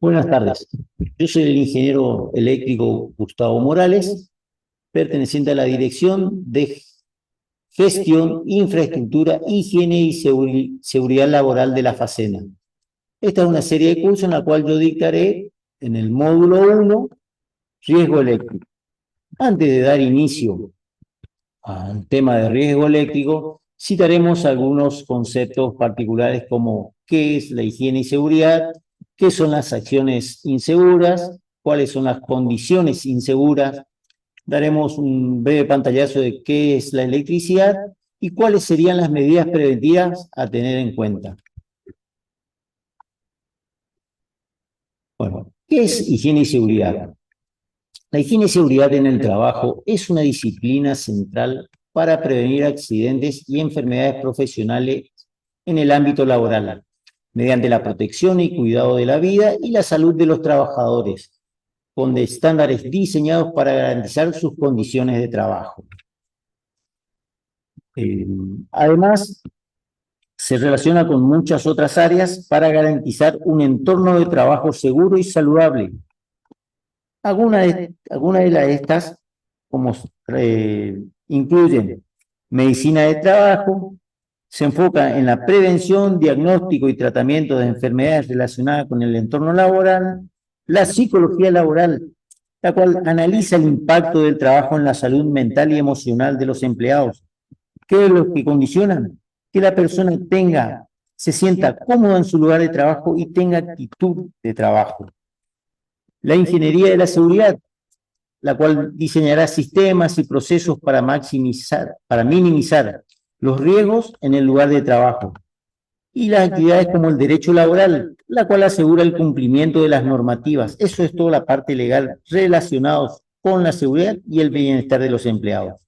Buenas tardes. Yo soy el ingeniero eléctrico Gustavo Morales, perteneciente a la Dirección de Gestión, Infraestructura, Higiene y Seguridad Laboral de la FACENA. Esta es una serie de cursos en la cual yo dictaré en el módulo 1, riesgo eléctrico. Antes de dar inicio al tema de riesgo eléctrico, citaremos algunos conceptos particulares como qué es la higiene y seguridad, qué son las acciones inseguras, cuáles son las condiciones inseguras. Daremos un breve pantallazo de qué es la electricidad y cuáles serían las medidas preventivas a tener en cuenta. Bueno, ¿qué es higiene y seguridad? La higiene y seguridad en el trabajo es una disciplina central para prevenir accidentes y enfermedades profesionales en el ámbito laboral, mediante la protección y cuidado de la vida y la salud de los trabajadores, con estándares diseñados para garantizar sus condiciones de trabajo. Además, se relaciona con muchas otras áreas para garantizar un entorno de trabajo seguro y saludable. Algunas de estas incluyen medicina de trabajo, se enfoca en la prevención, diagnóstico y tratamiento de enfermedades relacionadas con el entorno laboral, la psicología laboral, la cual analiza el impacto del trabajo en la salud mental y emocional de los empleados. ¿Qué es lo que condicionan? Que la persona se sienta cómoda en su lugar de trabajo y tenga actitud de trabajo. La ingeniería de la seguridad, la cual diseñará sistemas y procesos para minimizar los riesgos en el lugar de trabajo. Y las actividades como el derecho laboral, la cual asegura el cumplimiento de las normativas. Eso es toda la parte legal relacionada con la seguridad y el bienestar de los empleados.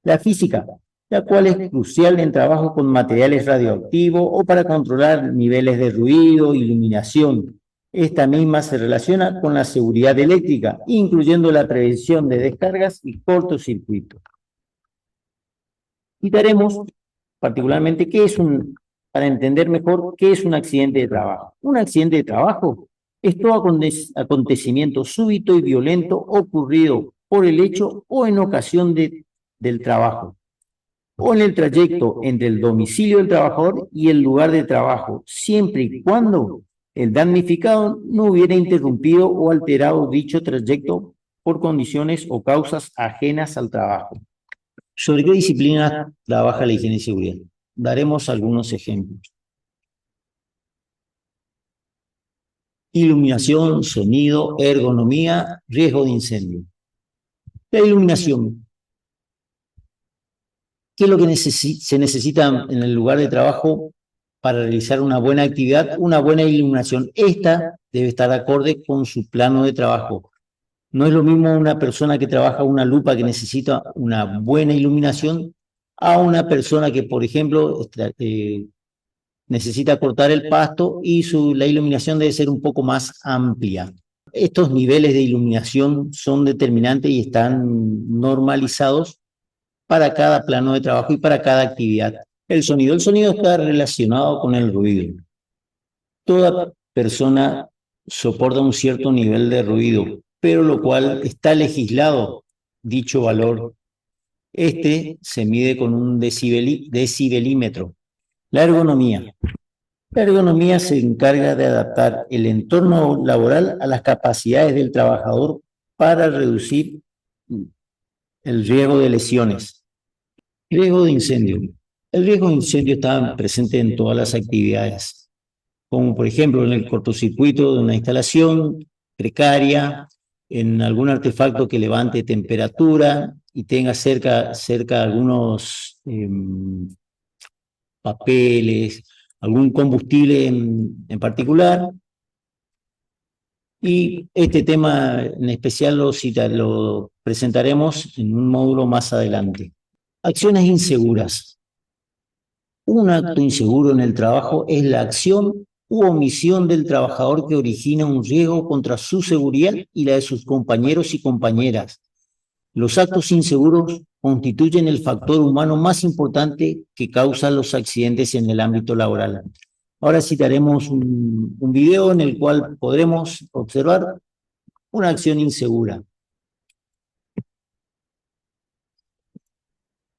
La física, la cual es crucial en trabajo con materiales radioactivos o para controlar niveles de ruido, iluminación. Esta misma se relaciona con la seguridad eléctrica, incluyendo la prevención de descargas y cortocircuitos. Citaremos particularmente para entender mejor qué es un accidente de trabajo. Un accidente de trabajo es todo acontecimiento súbito y violento ocurrido por el hecho o en ocasión del trabajo, o en el trayecto entre el domicilio del trabajador y el lugar de trabajo, siempre y cuando el damnificado no hubiera interrumpido o alterado dicho trayecto por condiciones o causas ajenas al trabajo. ¿Sobre qué disciplina trabaja la higiene y seguridad? Daremos algunos ejemplos. Iluminación, sonido, ergonomía, riesgo de incendio. La iluminación. ¿Qué es lo que se necesita en el lugar de trabajo para realizar una buena actividad? Una buena iluminación. Esta debe estar acorde con su plano de trabajo. No es lo mismo una persona que trabaja una lupa que necesita una buena iluminación a una persona que, por ejemplo, necesita cortar el pasto y la iluminación debe ser un poco más amplia. Estos niveles de iluminación son determinantes y están normalizados para cada plano de trabajo y para cada actividad. El sonido está relacionado con el ruido. Toda persona soporta un cierto nivel de ruido, pero lo cual está legislado dicho valor. Este se mide con un decibelímetro. La ergonomía. La ergonomía se encarga de adaptar el entorno laboral a las capacidades del trabajador para reducir el riesgo de lesiones. Riesgo de incendio. El riesgo de incendio está presente en todas las actividades, como por ejemplo en el cortocircuito de una instalación precaria, en algún artefacto que levante temperatura y tenga cerca algunos papeles, algún combustible en particular. Y este tema en especial lo presentaremos en un módulo más adelante. Acciones inseguras. Un acto inseguro en el trabajo es la acción u omisión del trabajador que origina un riesgo contra su seguridad y la de sus compañeros y compañeras. Los actos inseguros constituyen el factor humano más importante que causa los accidentes en el ámbito laboral. Ahora citaremos un video en el cual podremos observar una acción insegura.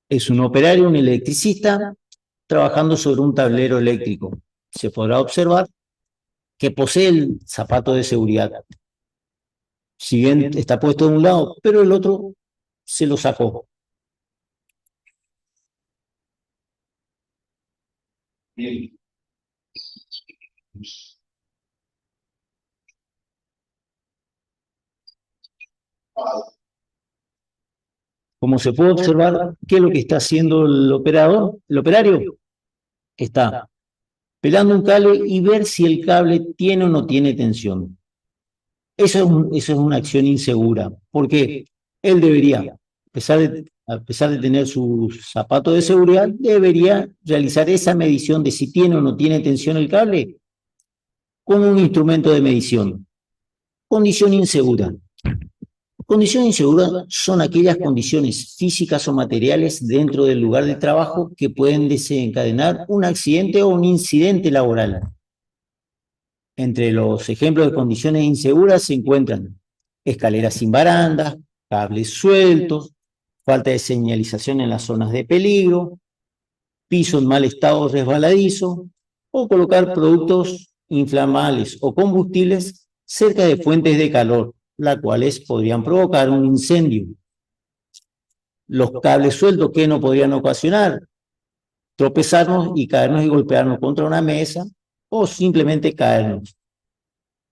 Es un operario, un electricista, trabajando sobre un tablero eléctrico. Se podrá observar que posee el zapato de seguridad. Si bien está puesto de un lado, pero el otro se lo sacó. Bien. Como se puede observar, ¿qué es lo que está haciendo el operador? El operario está pelando un cable y ver si el cable tiene o no tiene tensión. Eso es una acción insegura, porque él debería, a pesar de tener su zapato de seguridad, debería realizar esa medición de si tiene o no tiene tensión el cable con un instrumento de medición. Condición insegura. Condición insegura son aquellas condiciones físicas o materiales dentro del lugar de trabajo que pueden desencadenar un accidente o un incidente laboral. Entre los ejemplos de condiciones inseguras se encuentran escaleras sin barandas, cables sueltos, falta de señalización en las zonas de peligro, piso en mal estado resbaladizo, o colocar productos inflamables o combustibles cerca de fuentes de calor, las cuales podrían provocar un incendio. Los cables sueltos que no podrían ocasionar tropezarnos y caernos y golpearnos contra una mesa o simplemente caernos.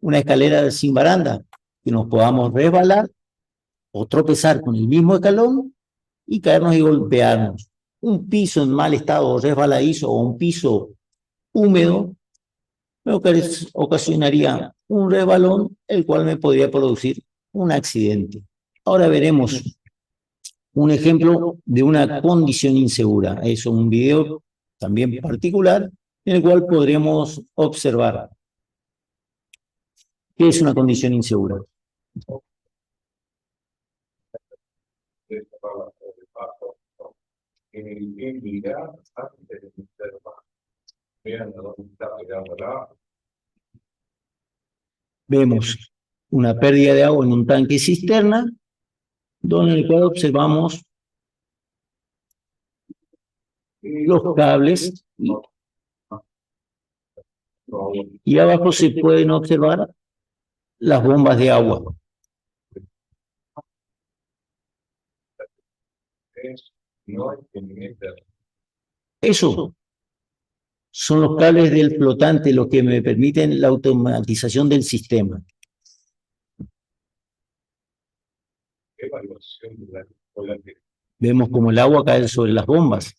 Una escalera sin baranda, que nos podamos resbalar o tropezar con el mismo escalón y caernos y golpearnos. Un piso en mal estado resbaladizo o un piso húmedo me ocasionaría un resbalón, el cual me podría producir un accidente. Ahora veremos un ejemplo de una condición insegura. Es un video también particular en el cual podremos observar qué es una condición insegura. Vemos una pérdida de agua en un tanque cisterna, donde en el cual observamos los cables y abajo se pueden observar las bombas de agua. Eso son los cables del flotante los que me permiten la automatización del sistema. Vemos como el agua cae sobre las bombas.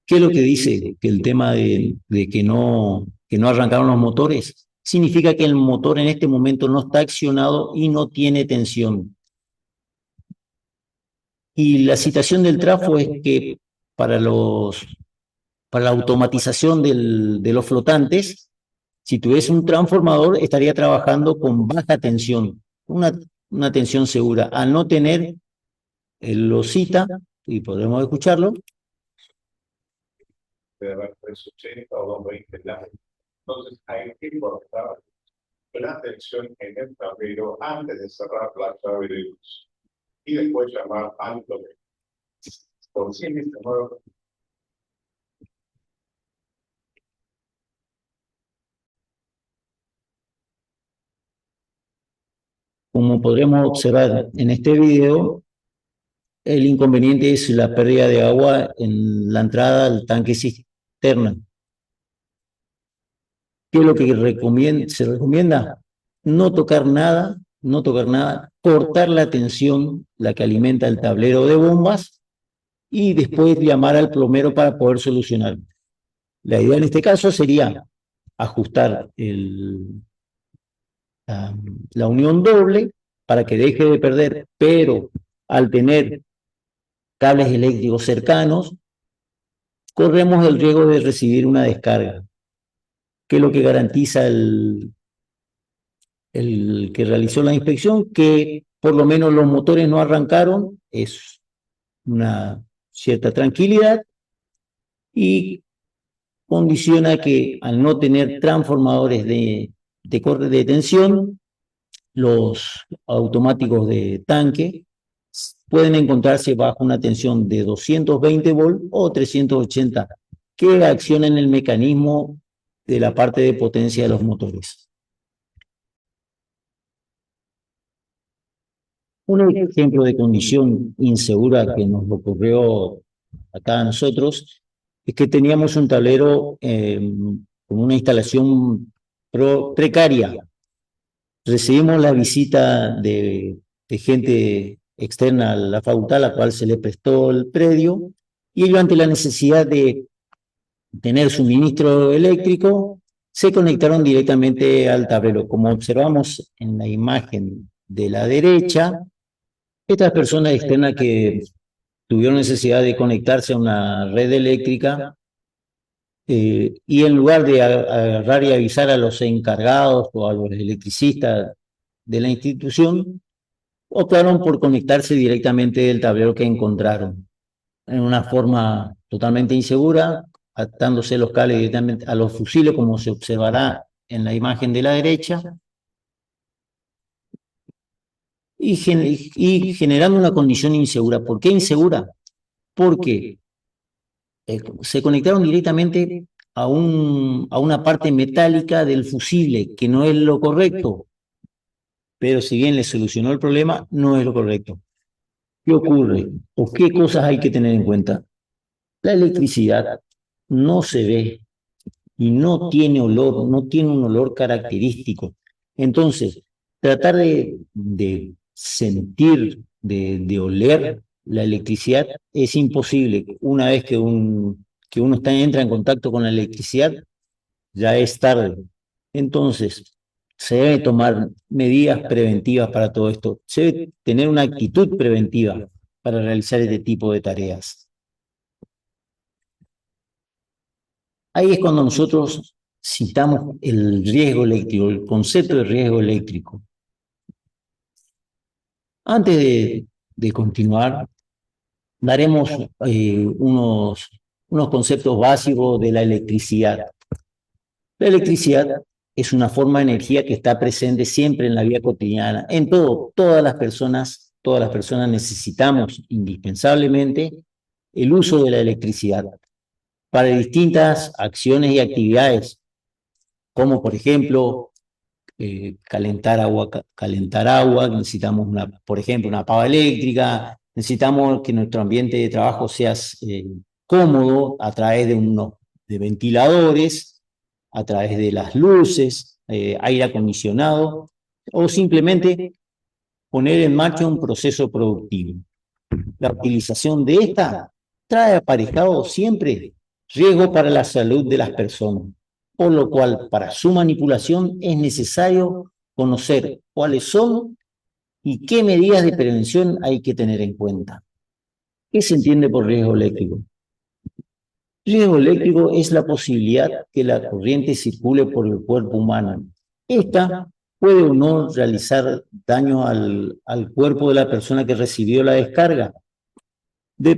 ¿Qué es lo que dice? Que el tema de que no arrancaron los motores significa que el motor en este momento no está accionado y no tiene tensión. Y la citación del trafo es que para la automatización de los flotantes, si tuviese un transformador, estaría trabajando con baja tensión, una tensión segura. Al no tener, él lo cita, y podremos escucharlo. De haber 380 o 220 láminas. Entonces hay que cortar la tensión en el tablero antes de cerrar la llave de luz. Y después llamar al tablero. Por si este nuevo. Como podremos observar en este video, el inconveniente es la pérdida de agua en la entrada al tanque cisterna. ¿Qué es lo que se recomienda? No tocar nada, cortar la tensión, la que alimenta el tablero de bombas, y después llamar al plomero para poder solucionar. La idea en este caso sería ajustar la unión doble para que deje de perder, pero al tener cables eléctricos cercanos, corremos el riesgo de recibir una descarga, que es lo que garantiza el que realizó la inspección, que por lo menos los motores no arrancaron, es una cierta tranquilidad, y condiciona que al no tener transformadores de tensión, los automáticos de tanque pueden encontrarse bajo una tensión de 220 volts o 380, que accionan el mecanismo de la parte de potencia de los motores. Un ejemplo de condición insegura que nos ocurrió acá a nosotros es que teníamos un tablero con una instalación precaria. Recibimos la visita de gente externa a la facultad, a la cual se le prestó el predio, y ellos, ante la necesidad de tener suministro eléctrico, se conectaron directamente al tablero. Como observamos en la imagen de la derecha, estas personas externas que tuvieron necesidad de conectarse a una red eléctrica, y en lugar de agarrar y avisar a los encargados o a los electricistas de la institución, optaron por conectarse directamente del tablero que encontraron, en una forma totalmente insegura, atándose los cables directamente a los fusibles, como se observará en la imagen de la derecha, y generando una condición insegura. ¿Por qué insegura? Porque se conectaron directamente a una parte metálica del fusible, que no es lo correcto, pero si bien le solucionó el problema, no es lo correcto. ¿Qué ocurre? ¿O qué cosas hay que tener en cuenta? La electricidad no se ve y no tiene olor, no tiene un olor característico. Entonces, tratar de sentir, de oler la electricidad es imposible. Una vez que uno entra en contacto con la electricidad, ya es tarde. Entonces, se debe tomar medidas preventivas para todo esto. Se debe tener una actitud preventiva para realizar este tipo de tareas. Ahí es cuando nosotros citamos el riesgo eléctrico, el concepto de riesgo eléctrico. Antes de continuar, daremos unos conceptos básicos de la electricidad. La electricidad es una forma de energía que está presente siempre en la vida cotidiana, en todo. Todas las personas necesitamos indispensablemente el uso de la electricidad para distintas acciones y actividades, como por ejemplo calentar agua, necesitamos por ejemplo, una pava eléctrica, necesitamos que nuestro ambiente de trabajo sea cómodo a través de ventiladores, a través de las luces, aire acondicionado, o simplemente poner en marcha un proceso productivo. La utilización de esta trae aparejado siempre riesgo para la salud de las personas, por lo cual para su manipulación es necesario conocer cuáles son y qué medidas de prevención hay que tener en cuenta. ¿Qué se entiende por riesgo eléctrico? Riesgo eléctrico es la posibilidad que la corriente circule por el cuerpo humano. Esta puede o no realizar daño al cuerpo de la persona que recibió la descarga.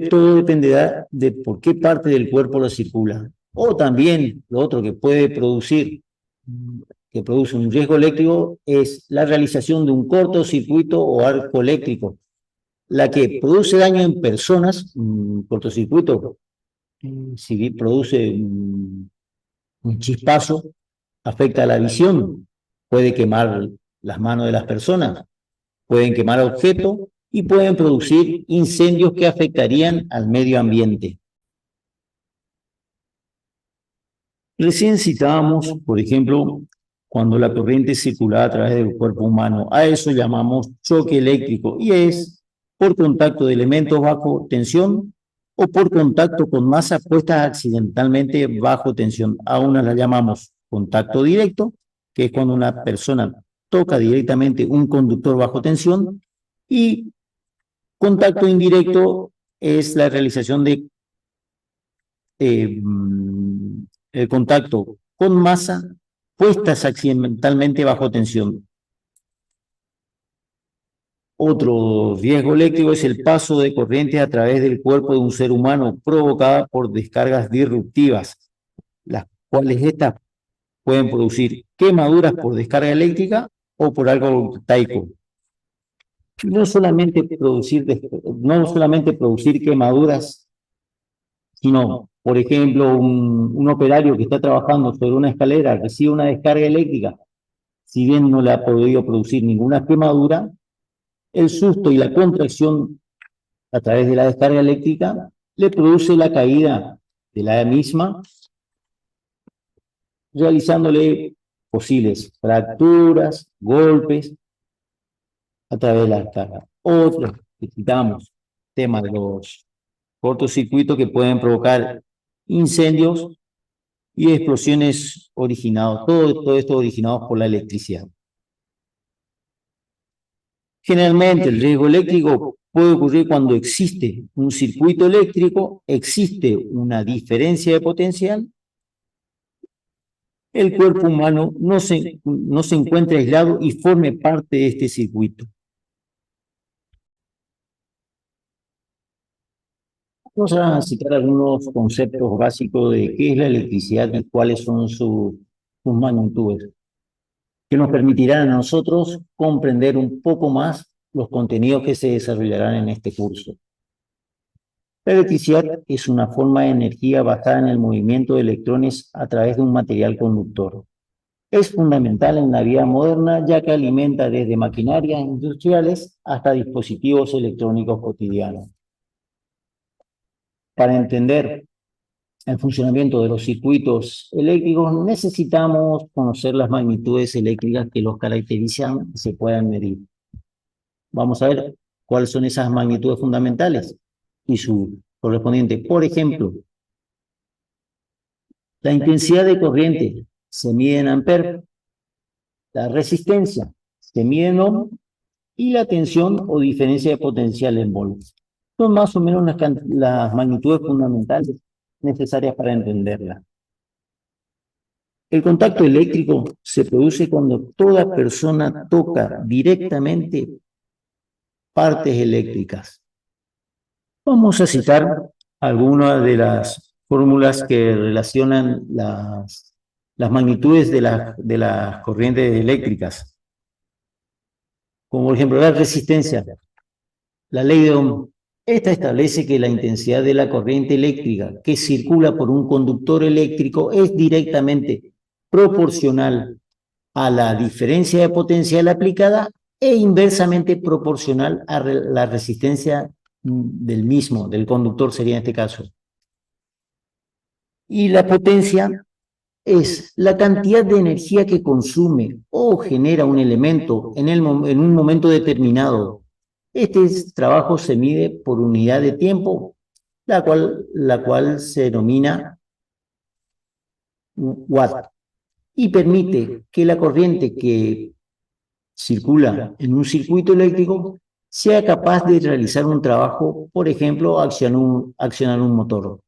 Todo dependerá de por qué parte del cuerpo lo circula. O también lo otro que produce un riesgo eléctrico, es la realización de un cortocircuito o arco eléctrico. La que produce daño en personas, un cortocircuito, si produce un chispazo, afecta a la visión, puede quemar las manos de las personas, pueden quemar objetos y pueden producir incendios que afectarían al medio ambiente. Recién citábamos, por ejemplo, cuando la corriente circula a través del cuerpo humano. A eso llamamos choque eléctrico, y es por contacto de elementos bajo tensión o por contacto con masas puestas accidentalmente bajo tensión. A una la llamamos contacto directo, que es cuando una persona toca directamente un conductor bajo tensión, y contacto indirecto es la realización de el contacto con masa puestas accidentalmente bajo tensión. Otro riesgo eléctrico es el paso de corrientes a través del cuerpo de un ser humano provocada por descargas disruptivas, las cuales estas pueden producir quemaduras por descarga eléctrica o por algo voltaico. No solamente producir quemaduras, sino, por ejemplo, un operario que está trabajando sobre una escalera recibe una descarga eléctrica, si bien no le ha podido producir ninguna quemadura, el susto y la contracción a través de la descarga eléctrica le produce la caída de la misma, realizándole posibles fracturas, golpes a través de la descarga. Otro que citamos, tema de los cortocircuitos que pueden provocar incendios y explosiones originados, todo esto originados por la electricidad. Generalmente el riesgo eléctrico puede ocurrir cuando existe un circuito eléctrico, existe una diferencia de potencial, el cuerpo humano no se encuentra aislado y forme parte de este circuito. Vamos a citar algunos conceptos básicos de qué es la electricidad y cuáles son sus magnitudes, que nos permitirán a nosotros comprender un poco más los contenidos que se desarrollarán en este curso. La electricidad es una forma de energía basada en el movimiento de electrones a través de un material conductor. Es fundamental en la vida moderna ya que alimenta desde maquinarias industriales hasta dispositivos electrónicos cotidianos. Para entender el funcionamiento de los circuitos eléctricos necesitamos conocer las magnitudes eléctricas que los caracterizan y se puedan medir. Vamos a ver cuáles son esas magnitudes fundamentales y su correspondiente. Por ejemplo, la intensidad de corriente se mide en amperes, la resistencia se mide en ohm y la tensión o diferencia de potencial en voltios. Son más o menos las magnitudes fundamentales necesarias para entenderla. El contacto eléctrico se produce cuando toda persona toca directamente partes eléctricas. Vamos a citar algunas de las fórmulas que relacionan las magnitudes de las corrientes eléctricas. Como por ejemplo la resistencia, la ley de Ohm. Esta establece que la intensidad de la corriente eléctrica que circula por un conductor eléctrico es directamente proporcional a la diferencia de potencial aplicada e inversamente proporcional a la resistencia del conductor sería en este caso. Y la potencia es la cantidad de energía que consume o genera un elemento en un momento determinado. Este trabajo se mide por unidad de tiempo, la cual se denomina watt, y permite que la corriente que circula en un circuito eléctrico sea capaz de realizar un trabajo, por ejemplo, accionar un motor,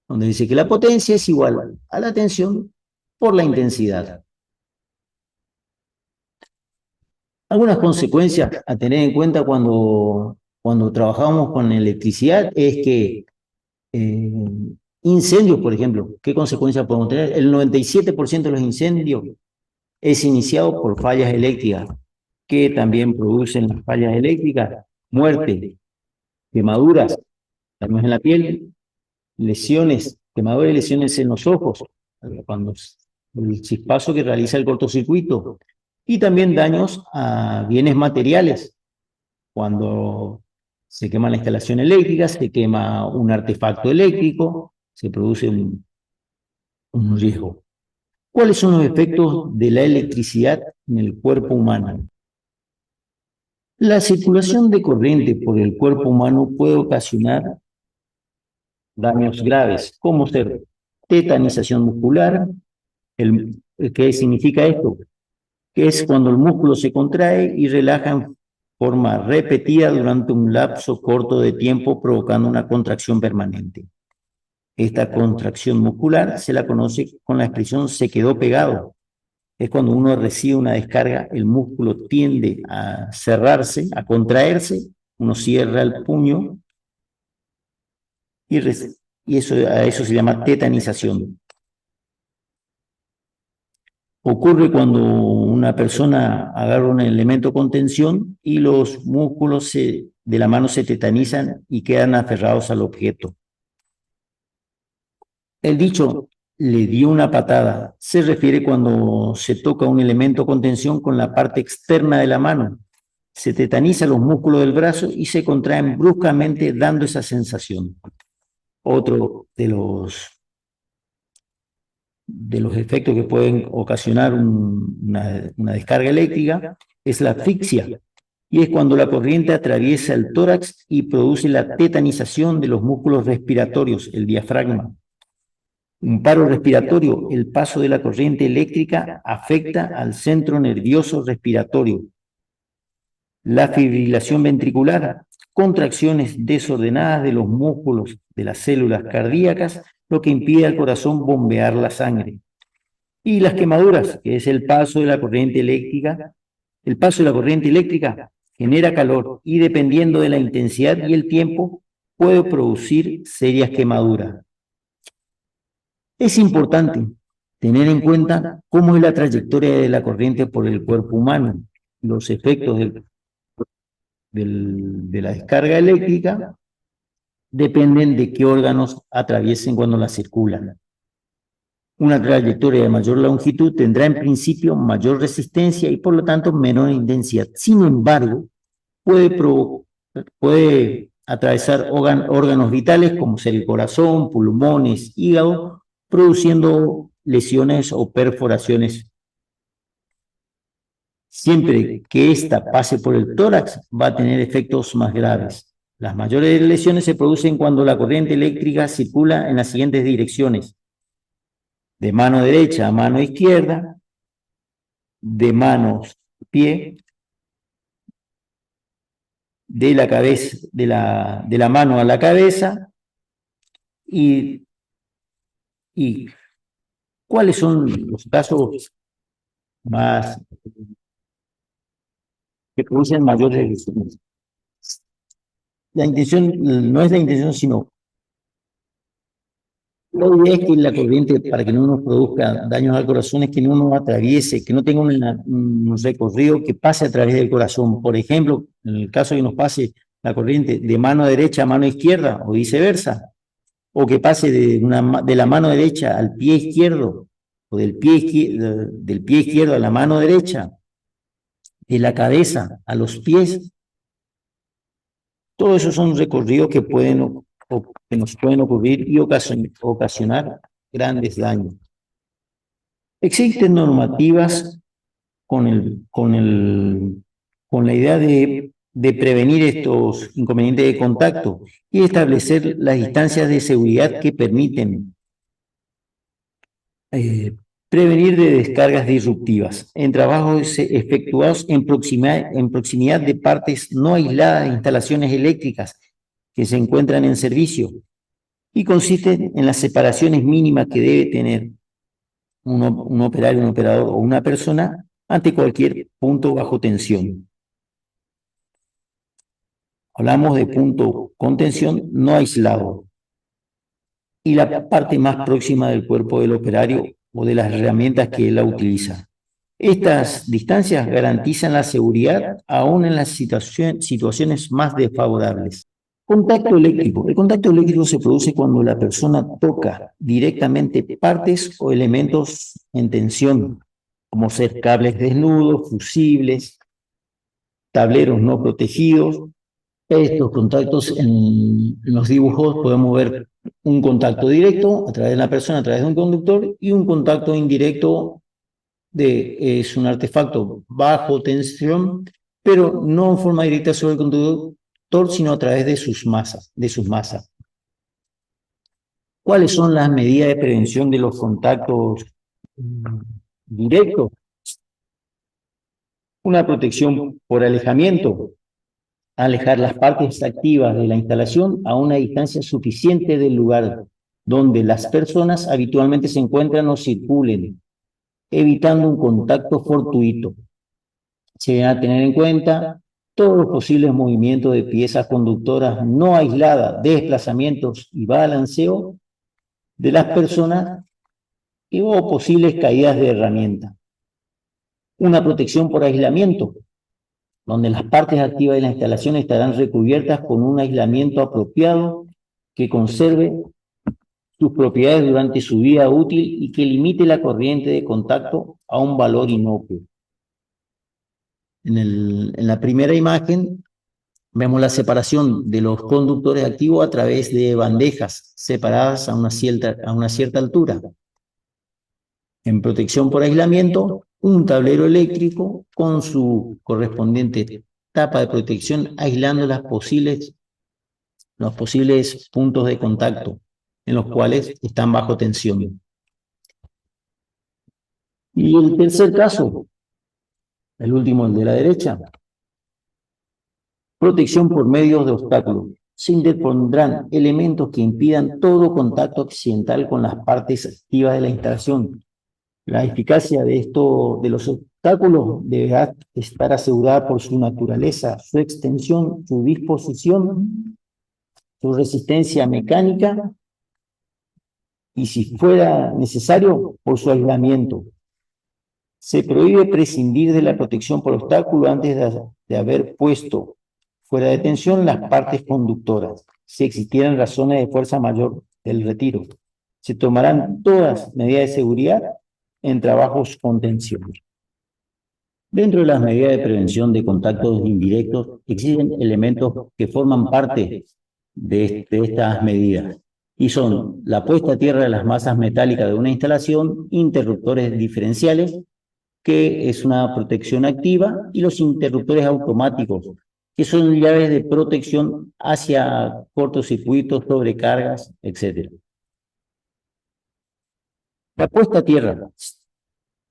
donde dice que la potencia es igual a la tensión por la intensidad. Algunas consecuencias a tener en cuenta cuando trabajamos con electricidad es que incendios, por ejemplo, ¿qué consecuencias podemos tener? El 97% de los incendios es iniciado por fallas eléctricas, que también producen las fallas eléctricas, muerte, quemaduras, daños en la piel, lesiones, quemaduras y lesiones en los ojos, cuando el chispazo que realiza el cortocircuito, y también daños a bienes materiales, cuando se quema la instalación eléctrica, se quema un artefacto eléctrico, se produce un riesgo. ¿Cuáles son los efectos de la electricidad en el cuerpo humano? La circulación de corriente por el cuerpo humano puede ocasionar daños graves, como ser tetanización muscular. ¿Qué significa esto? Que es cuando el músculo se contrae y relaja en forma repetida durante un lapso corto de tiempo, provocando una contracción permanente. Esta contracción muscular se la conoce con la expresión "se quedó pegado". es cuando uno recibe una descarga, el músculo tiende a cerrarse, a contraerse, uno cierra el puño y, a eso se llama tetanización. Ocurre cuando una persona agarra un elemento con tensión y los músculos de la mano se tetanizan y quedan aferrados al objeto. El dicho le dio una patada se refiere cuando se toca un elemento con tensión con la parte externa de la mano. Se tetanizan los músculos del brazo y se contraen bruscamente dando esa sensación. Otro de los efectos que pueden ocasionar una descarga eléctrica es la asfixia, y es cuando la corriente atraviesa el tórax y produce la tetanización de los músculos respiratorios, el diafragma. Un paro respiratorio, el paso de la corriente eléctrica afecta al centro nervioso respiratorio. La fibrilación ventricular, contracciones desordenadas de los músculos de las células cardíacas, lo que impide al corazón bombear la sangre. Y las quemaduras, que es el paso de la corriente eléctrica. El paso de la corriente eléctrica genera calor y dependiendo de la intensidad y el tiempo puede producir serias quemaduras. Es importante tener en cuenta cómo es la trayectoria de la corriente por el cuerpo humano. Los efectos de la descarga eléctrica dependen de qué órganos atraviesen cuando la circulan. Una trayectoria de mayor longitud tendrá en principio mayor resistencia y por lo tanto menor intensidad. Sin embargo, puede atravesar órganos vitales como ser el corazón, pulmones, hígado, produciendo lesiones o perforaciones. Siempre que ésta pase por el tórax, va a tener efectos más graves. Las mayores lesiones se producen cuando la corriente eléctrica circula en las siguientes direcciones: de mano derecha a mano izquierda, de manos a pie, de la cabeza, de la mano a la cabeza, y cuáles son los casos más que producen mayores lesiones. La intención no es la intención, sino la idea es que la corriente, para que no nos produzca daños al corazón, es que no nos atraviese, que no tenga un recorrido que pase a través del corazón. Por ejemplo, en el caso de que nos pase la corriente de mano derecha a mano izquierda o viceversa, o que pase de la mano derecha al pie izquierdo, o del pie izquierdo a la mano derecha, de la cabeza a los pies. Todo eso son recorridos que nos pueden ocurrir y ocasionar grandes daños. Existen normativas con la idea de prevenir estos inconvenientes de contacto y establecer las distancias de seguridad que permiten prevenir de descargas disruptivas en trabajos efectuados en proximidad de partes no aisladas de instalaciones eléctricas que se encuentran en servicio, y consiste en las separaciones mínimas que debe tener un operario, un operador o una persona ante cualquier punto bajo tensión. Hablamos de punto con tensión no aislado y la parte más próxima del cuerpo del operario o de las herramientas que él la utiliza. Estas distancias garantizan la seguridad aún en las situaciones más desfavorables. Contacto eléctrico. El contacto eléctrico se produce cuando la persona toca directamente partes o elementos en tensión, como ser cables desnudos, fusibles, tableros no protegidos. Estos contactos en los dibujos podemos ver un contacto directo a través de la persona, a través de un conductor, y un contacto indirecto es un artefacto bajo tensión, pero no en forma directa sobre el conductor, sino a través de sus masas. ¿Cuáles son las medidas de prevención de los contactos directos? Una protección por alejamiento. Alejar las partes activas de la instalación a una distancia suficiente del lugar donde las personas habitualmente se encuentran o circulen. evitando un contacto fortuito. Se deben a tener en cuenta todos los posibles movimientos de piezas conductoras no aisladas, desplazamientos y balanceo de las personas o posibles caídas de herramientas. Una protección por aislamiento, donde las partes activas de la instalación estarán recubiertas con un aislamiento apropiado que conserve sus propiedades durante su vida útil y que limite la corriente de contacto a un valor inocuo. En la primera imagen vemos la separación de los conductores activos a través de bandejas separadas a una cierta altura. En protección por aislamiento, un tablero eléctrico con su correspondiente tapa de protección aislando los posibles puntos de contacto en los cuales están bajo tensión. Y el tercer caso, el último, el de la derecha, protección por medios de obstáculos. Se interpondrán elementos que impidan todo contacto accidental con las partes activas de la instalación. La eficacia de los obstáculos deberá estar asegurada por su naturaleza, su extensión, su disposición, su resistencia mecánica y, si fuera necesario, por su aislamiento. Se prohíbe prescindir de la protección por obstáculo antes de haber puesto fuera de tensión las partes conductoras, si existieran razones de fuerza mayor del retiro. Se tomarán todas medidas de seguridad en trabajos con tensión. Dentro de las medidas de prevención de contactos indirectos existen elementos que forman parte de estas medidas y son la puesta a tierra de las masas metálicas de una instalación, interruptores diferenciales, que es una protección activa, y los interruptores automáticos, que son llaves de protección hacia cortocircuitos, sobrecargas, etc. La puesta a tierra.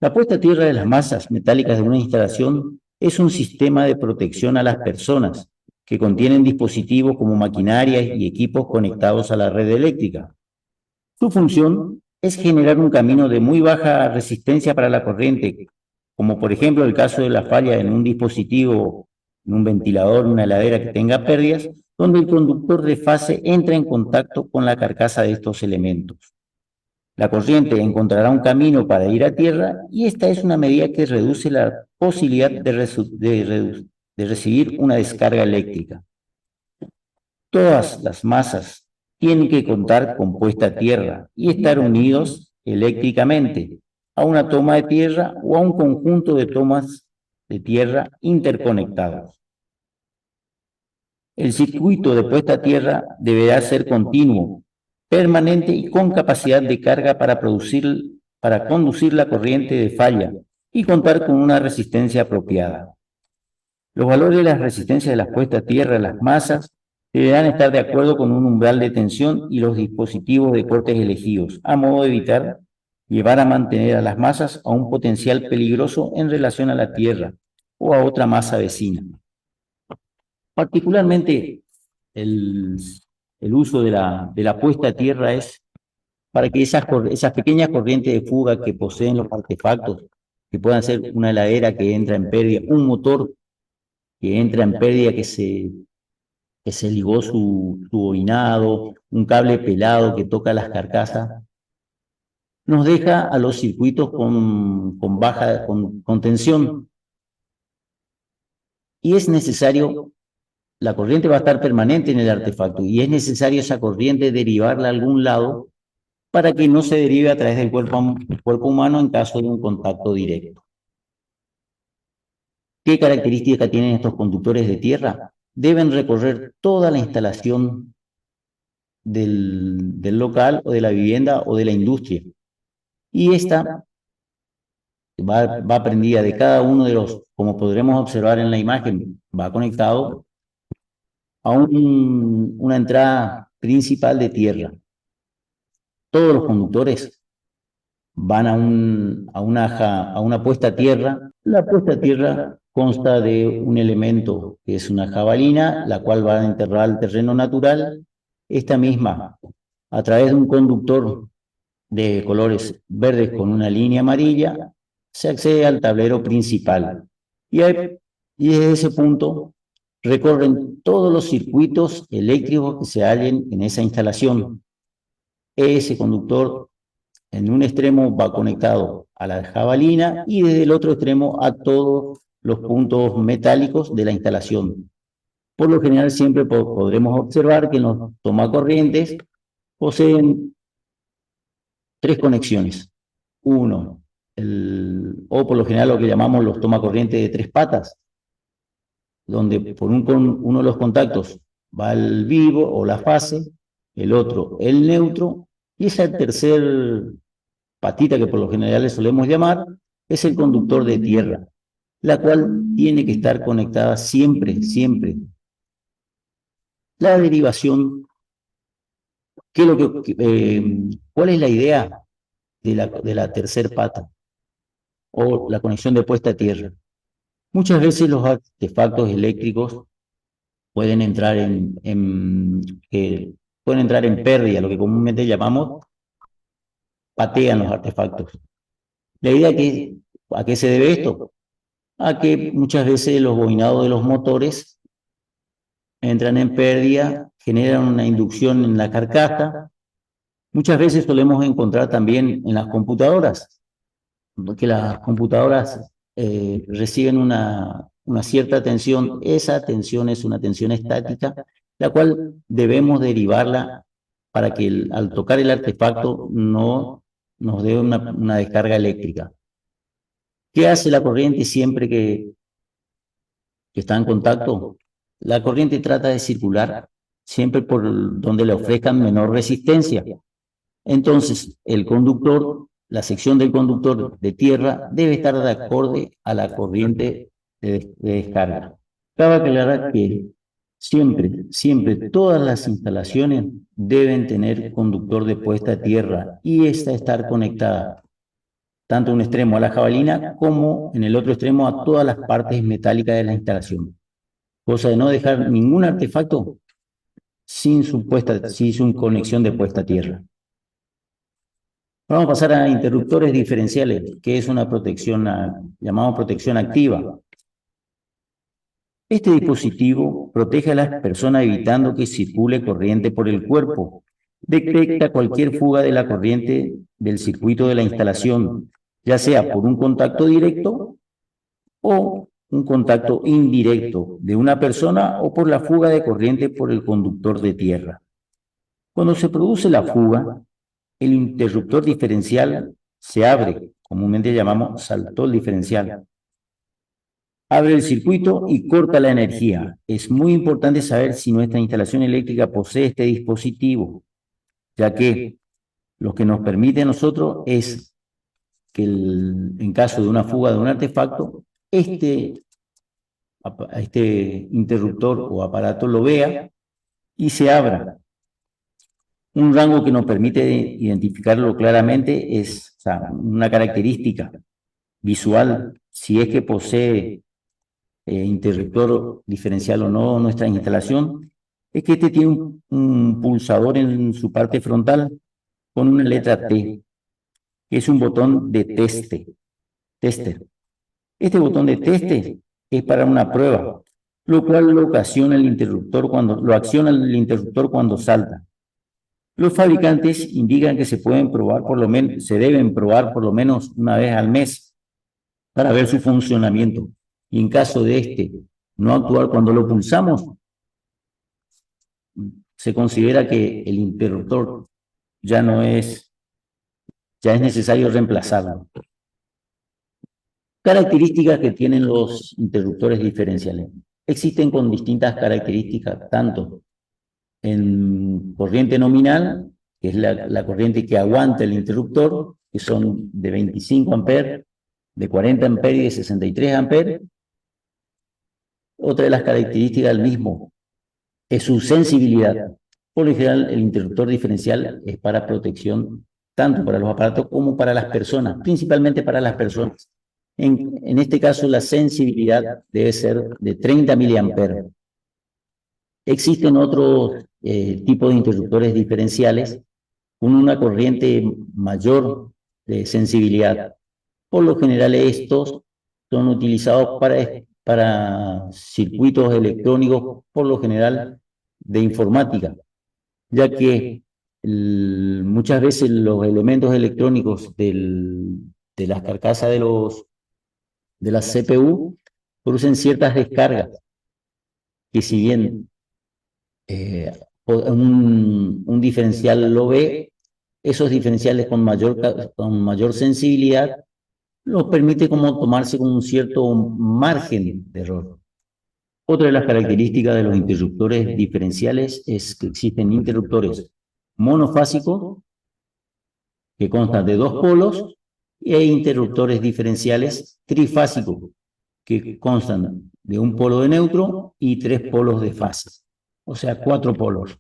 La puesta a tierra de las masas metálicas de una instalación es un sistema de protección a las personas que contienen dispositivos como maquinarias y equipos conectados a la red eléctrica. Su función es generar un camino de muy baja resistencia para la corriente, como por ejemplo el caso de la falla en un dispositivo, en un ventilador, una heladera que tenga pérdidas, donde el conductor de fase entra en contacto con la carcasa de estos elementos. La corriente encontrará un camino para ir a tierra y esta es una medida que reduce la posibilidad de recibir una descarga eléctrica. Todas las masas tienen que contar con puesta a tierra y estar unidos eléctricamente a una toma de tierra o a un conjunto de tomas de tierra interconectados. El circuito de puesta a tierra deberá ser continuo, permanente y con capacidad de carga para conducir la corriente de falla y contar con una resistencia apropiada. Los valores de las resistencias de las puestas a tierra de las masas deberán estar de acuerdo con un umbral de tensión y los dispositivos de cortes elegidos, a modo de evitar llevar a mantener a las masas a un potencial peligroso en relación a la tierra o a otra masa vecina. Particularmente el uso de la puesta a tierra es para que esas pequeñas corrientes de fuga que poseen los artefactos, que puedan ser una heladera que entra en pérdida, un motor que entra en pérdida, que se ligó su bobinado, un cable pelado que toca las carcasas, nos deja a los circuitos con tensión. Y es necesario, la corriente va a estar permanente en el artefacto y es necesario esa corriente derivarla a algún lado para que no se derive a través del cuerpo humano en caso de un contacto directo. ¿Qué características tienen estos conductores de tierra? Deben recorrer toda la instalación del local o de la vivienda o de la industria. Y esta va prendida de cada uno de los, como podremos observar en la imagen, va conectado a una entrada principal de tierra. Todos los conductores van a una puesta a tierra. La puesta a tierra consta de un elemento que es una jabalina, la cual va a enterrar al terreno natural. Esta misma, a través de un conductor de colores verdes con una línea amarilla, se accede al tablero principal. Y desde ese punto recorren todos los circuitos eléctricos que se hallen en esa instalación. Ese conductor en un extremo va conectado a la jabalina y desde el otro extremo a todos los puntos metálicos de la instalación. Por lo general siempre podremos observar que los tomacorrientes poseen tres conexiones. Uno, o por lo general lo que llamamos los tomacorrientes de tres patas, donde por uno de los contactos va el vivo o la fase, el otro el neutro, y esa tercer patita que por lo general le solemos llamar es el conductor de tierra, la cual tiene que estar conectada siempre, siempre. La derivación, ¿qué es lo ¿cuál es la idea de la tercer pata o la conexión de puesta a tierra? Muchas veces los artefactos eléctricos pueden entrar pueden entrar en pérdida, lo que comúnmente llamamos patean los artefactos. La idea ¿a qué se debe esto? A que muchas veces los bobinados de los motores entran en pérdida, generan una inducción en la carcasa. Muchas veces solemos encontrar también en las computadoras, que las computadoras reciben una cierta tensión. Esa tensión es una tensión estática, la cual debemos derivarla para que al tocar el artefacto no nos dé una descarga eléctrica. ¿Qué hace la corriente siempre que está en contacto? La corriente trata de circular siempre por donde le ofrezcan menor resistencia. Entonces, el conductor, la sección del conductor de tierra debe estar de acorde a la corriente de descarga. Cabe aclarar que siempre, siempre, todas las instalaciones deben tener conductor de puesta a tierra y esta estar conectada tanto un extremo a la jabalina como en el otro extremo a todas las partes metálicas de la instalación. Cosa de no dejar ningún artefacto sin su conexión de puesta a tierra. Vamos a pasar a interruptores diferenciales, que es una protección, llamamos protección activa. Este dispositivo protege a las personas evitando que circule corriente por el cuerpo. Detecta cualquier fuga de la corriente del circuito de la instalación, ya sea por un contacto directo o un contacto indirecto de una persona o por la fuga de corriente por el conductor de tierra. Cuando se produce la fuga, el interruptor diferencial se abre, comúnmente llamamos saltol diferencial. Abre el circuito y corta la energía. Es muy importante saber si nuestra instalación eléctrica posee este dispositivo, ya que lo que nos permite a nosotros es que en caso de una fuga de un artefacto, este interruptor o aparato lo vea y se abra. Un rango que nos permite identificarlo claramente es, o sea, una característica visual, si es que posee interruptor diferencial o no nuestra instalación, es que este tiene un pulsador en su parte frontal con una letra T, que es un botón de tester. Este botón de teste es para una prueba, lo cual lo acciona el interruptor cuando salta. Los fabricantes indican que se deben probar por lo menos una vez al mes para ver su funcionamiento. Y en caso de no actuar cuando lo pulsamos, se considera que el interruptor ya es necesario reemplazarlo. Características que tienen los interruptores diferenciales. Existen con distintas características, tanto en corriente nominal, que es la corriente que aguanta el interruptor, que son de 25 amperes, de 40 amperes y de 63 amperes. Otra de las características del mismo es su sensibilidad. Por lo general, el interruptor diferencial es para protección tanto para los aparatos como para las personas, principalmente para las personas. En este caso, la sensibilidad debe ser de 30 miliamperes. Existen otros tipos de interruptores diferenciales con una corriente mayor de sensibilidad. Por lo general estos son utilizados para circuitos electrónicos, por lo general de informática, ya que muchas veces los elementos electrónicos de las carcasas de la CPU producen ciertas descargas que si bien un diferencial lo ve, esos diferenciales con mayor sensibilidad nos permite como tomarse con un cierto margen de error. Otra de las características de los interruptores diferenciales es que existen interruptores monofásicos que constan de dos polos e interruptores diferenciales trifásicos que constan de un polo de neutro y tres polos de fase, o sea, cuatro polos.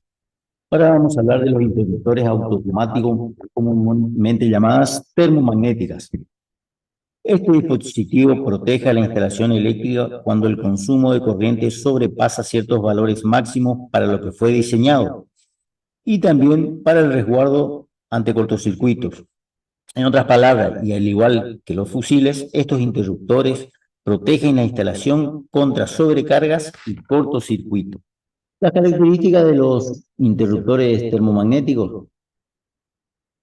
Ahora vamos a hablar de los interruptores automáticos, comúnmente llamadas termomagnéticas. Este dispositivo protege a la instalación eléctrica cuando el consumo de corriente sobrepasa ciertos valores máximos para lo que fue diseñado y también para el resguardo ante cortocircuitos. En otras palabras, y al igual que los fusiles, estos interruptores protegen la instalación contra sobrecargas y cortocircuitos. Las características de los interruptores termomagnéticos,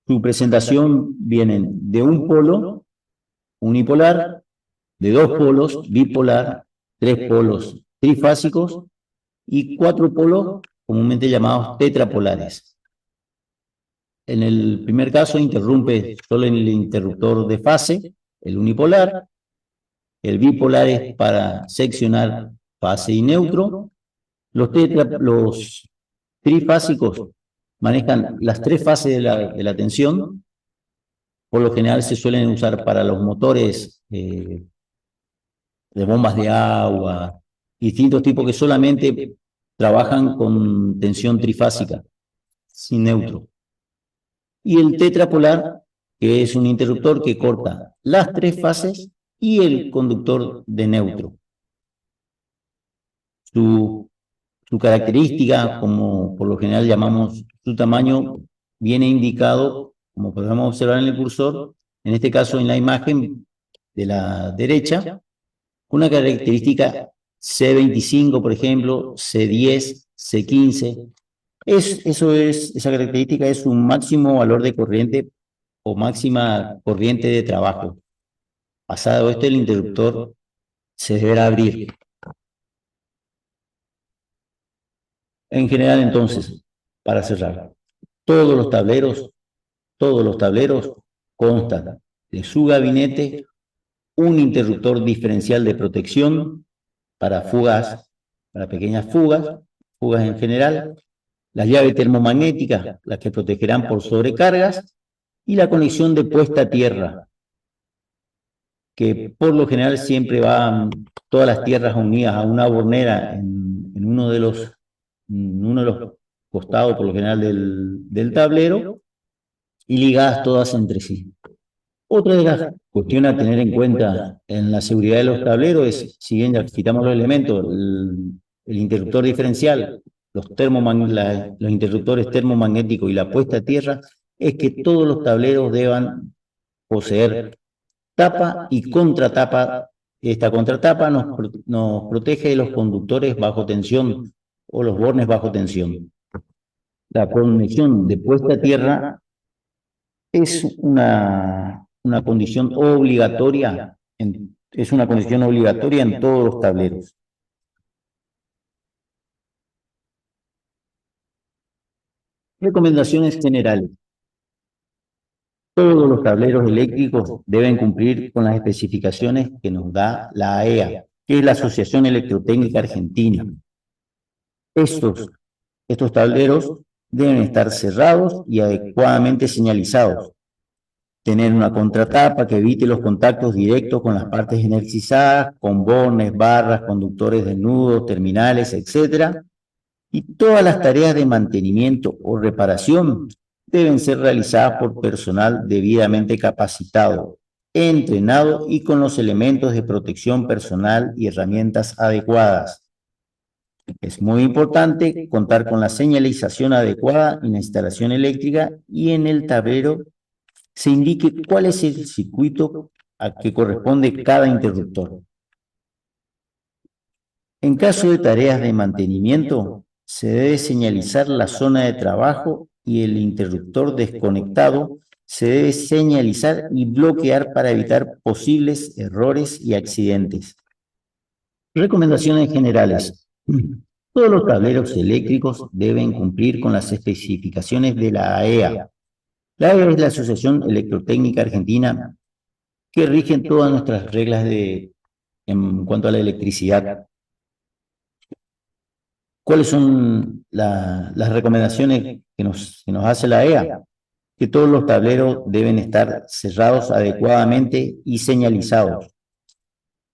su presentación vienen de un polo unipolar, de dos polos bipolar, tres polos trifásicos y cuatro polos comúnmente llamados tetrapolares. En el primer caso interrumpe solo en el interruptor de fase, el unipolar. El bipolar es para seccionar fase y neutro. Los trifásicos manejan las tres fases de la tensión. Por lo general se suelen usar para los motores de bombas de agua, distintos tipos que solamente trabajan con tensión trifásica, sin neutro. Y el tetrapolar, que es un interruptor que corta las tres fases y el conductor de neutro. Su característica, como por lo general llamamos su tamaño, viene indicado, como podemos observar en el cursor, en este caso en la imagen de la derecha, una característica C25, por ejemplo, C10, C15. Esa característica es un máximo valor de corriente o máxima corriente de trabajo. Pasado esto, el interruptor se deberá abrir. En general, entonces, para cerrar, todos los tableros constan de su gabinete un interruptor diferencial de protección para fugas, para pequeñas fugas, fugas en general, las llaves termomagnéticas, las que protegerán por sobrecargas, y la conexión de puesta a tierra, que por lo general siempre van todas las tierras unidas a una bornera en uno de los costados, por lo general, del tablero, y ligadas todas entre sí. Otra de las cuestiones a tener en cuenta en la seguridad de los tableros es, si bien ya quitamos los elementos, el interruptor diferencial, los interruptores termomagnéticos y la puesta a tierra, es que todos los tableros deban poseer tapa y contratapa. Esta contratapa nos protege de los conductores bajo tensión o los bornes bajo tensión. La conexión de puesta a tierra es una condición obligatoria, es una condición obligatoria en todos los tableros. Recomendaciones generales. Todos los tableros eléctricos deben cumplir con las especificaciones que nos da la AEA, que es la Asociación Electrotécnica Argentina. Estos tableros deben estar cerrados y adecuadamente señalizados. Tener una contratapa que evite los contactos directos con las partes energizadas, con bornes, barras, conductores desnudos, terminales, etc. Y todas las tareas de mantenimiento o reparación deben ser realizadas por personal debidamente capacitado, entrenado y con los elementos de protección personal y herramientas adecuadas. Es muy importante contar con la señalización adecuada en la instalación eléctrica y en el tablero se indique cuál es el circuito a que corresponde cada interruptor. En caso de tareas de mantenimiento, se debe señalizar la zona de trabajo y el interruptor desconectado se debe señalizar y bloquear para evitar posibles errores y accidentes. Recomendaciones generales. Todos los tableros eléctricos deben cumplir con las especificaciones de la AEA. La AEA es la Asociación Electrotécnica Argentina que rige todas nuestras reglas en cuanto a la electricidad. ¿Cuáles son las recomendaciones que nos hace la AEA? Que todos los tableros deben estar cerrados adecuadamente y señalizados,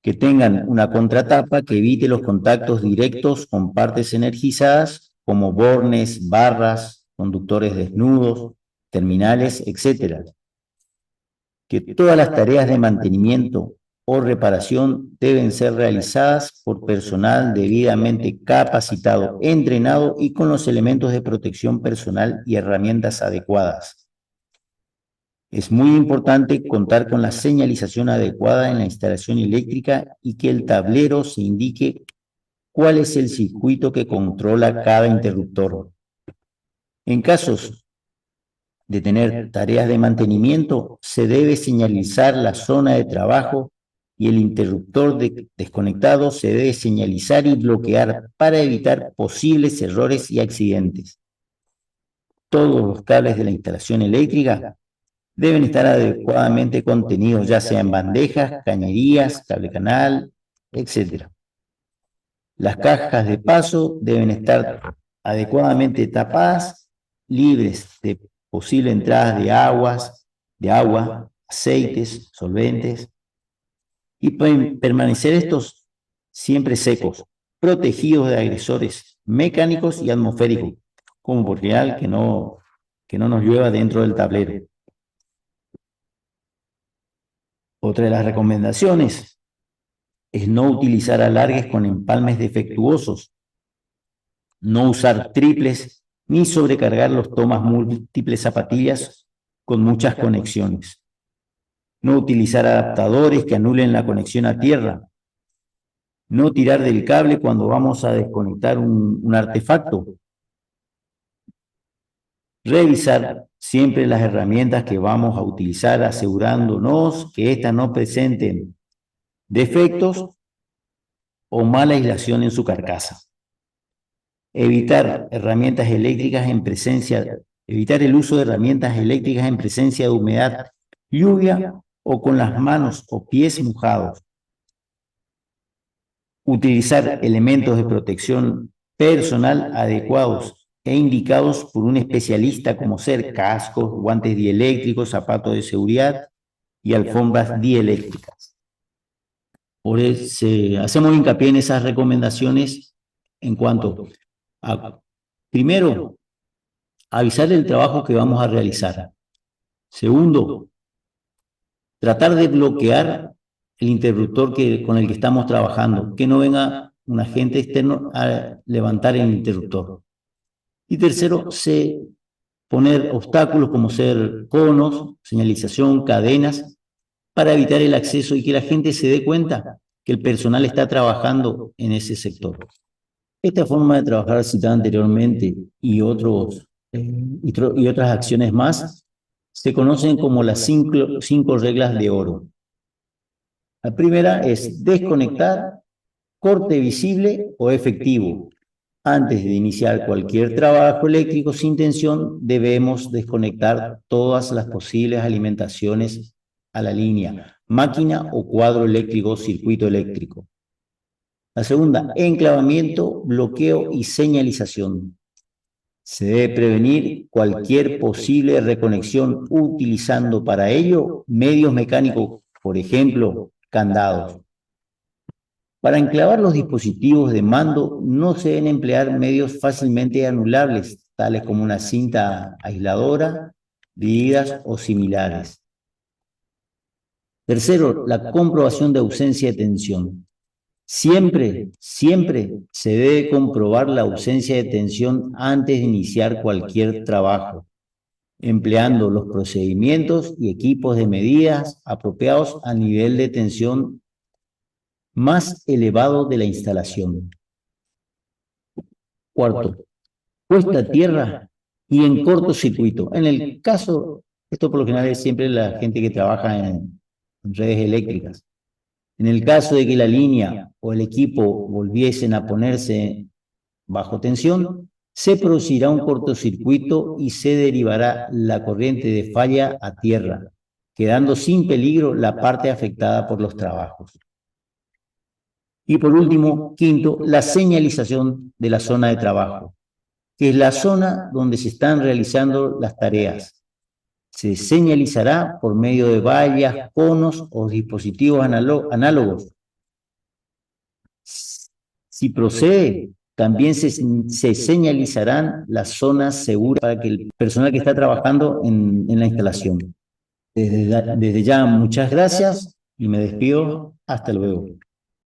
que tengan una contratapa que evite los contactos directos con partes energizadas como bornes, barras, conductores desnudos, terminales, etc. Que todas las tareas de mantenimiento o reparación deben ser realizadas por personal debidamente capacitado, entrenado y con los elementos de protección personal y herramientas adecuadas. Es muy importante contar con la señalización adecuada en la instalación eléctrica y que el tablero se indique cuál es el circuito que controla cada interruptor. En casos de tener tareas de mantenimiento, se debe señalizar la zona de trabajo y el interruptor desconectado se debe señalizar y bloquear para evitar posibles errores y accidentes. Todos los cables de la instalación eléctrica deben estar adecuadamente contenidos, ya sea en bandejas, cañerías, cable canal, etc. Las cajas de paso deben estar adecuadamente tapadas, libres de posible entrada de agua, aceites, solventes, y pueden permanecer estos siempre secos, protegidos de agresores mecánicos y atmosféricos, como por general que no nos llueva dentro del tablero. Otra de las recomendaciones es no utilizar alargues con empalmes defectuosos, no usar triples ni sobrecargar los tomas múltiples zapatillas con muchas conexiones, no utilizar adaptadores que anulen la conexión a tierra, no tirar del cable cuando vamos a desconectar un artefacto, revisar siempre las herramientas que vamos a utilizar asegurándonos que éstas no presenten defectos o mala aislación en su carcasa. Evitar el uso de herramientas eléctricas en presencia de humedad, lluvia o con las manos o pies mojados. Utilizar elementos de protección personal adecuados e indicados por un especialista como ser cascos, guantes dieléctricos, zapatos de seguridad y alfombras dieléctricas. Por eso, hacemos hincapié en esas recomendaciones en cuanto a, primero, avisar el trabajo que vamos a realizar. Segundo, tratar de bloquear el interruptor con el que estamos trabajando, que no venga un agente externo a levantar el interruptor. Y tercero, poner obstáculos como ser conos, señalización, cadenas, para evitar el acceso y que la gente se dé cuenta que el personal está trabajando en ese sector. Esta forma de trabajar citada anteriormente y otras acciones más se conocen como las cinco reglas de oro. La primera es desconectar, corte visible o efectivo. Antes de iniciar cualquier trabajo eléctrico sin tensión, debemos desconectar todas las posibles alimentaciones a la línea, máquina o cuadro eléctrico, circuito eléctrico. La segunda, enclavamiento, bloqueo y señalización. Se debe prevenir cualquier posible reconexión utilizando para ello medios mecánicos, por ejemplo, candados. Para enclavar los dispositivos de mando no se deben emplear medios fácilmente anulables, tales como una cinta aisladora, vidas o similares. Tercero, la comprobación de ausencia de tensión. Siempre se debe comprobar la ausencia de tensión antes de iniciar cualquier trabajo. empleando los procedimientos y equipos de medidas apropiados al nivel de tensión más elevado de la instalación. Cuarto, puesta a tierra y en cortocircuito. En el caso, esto por lo general es siempre la gente que trabaja en redes eléctricas. En el caso de que la línea o el equipo volviesen a ponerse bajo tensión, se producirá un cortocircuito y se derivará la corriente de falla a tierra, quedando sin peligro la parte afectada por los trabajos. Y por último, quinto, la señalización de la zona de trabajo, que es la zona donde se están realizando las tareas. Se señalizará por medio de vallas, conos o dispositivos análogos. Si procede, también se señalizarán las zonas seguras para que el personal que está trabajando en la instalación. Desde ya, muchas gracias y me despido. Hasta luego.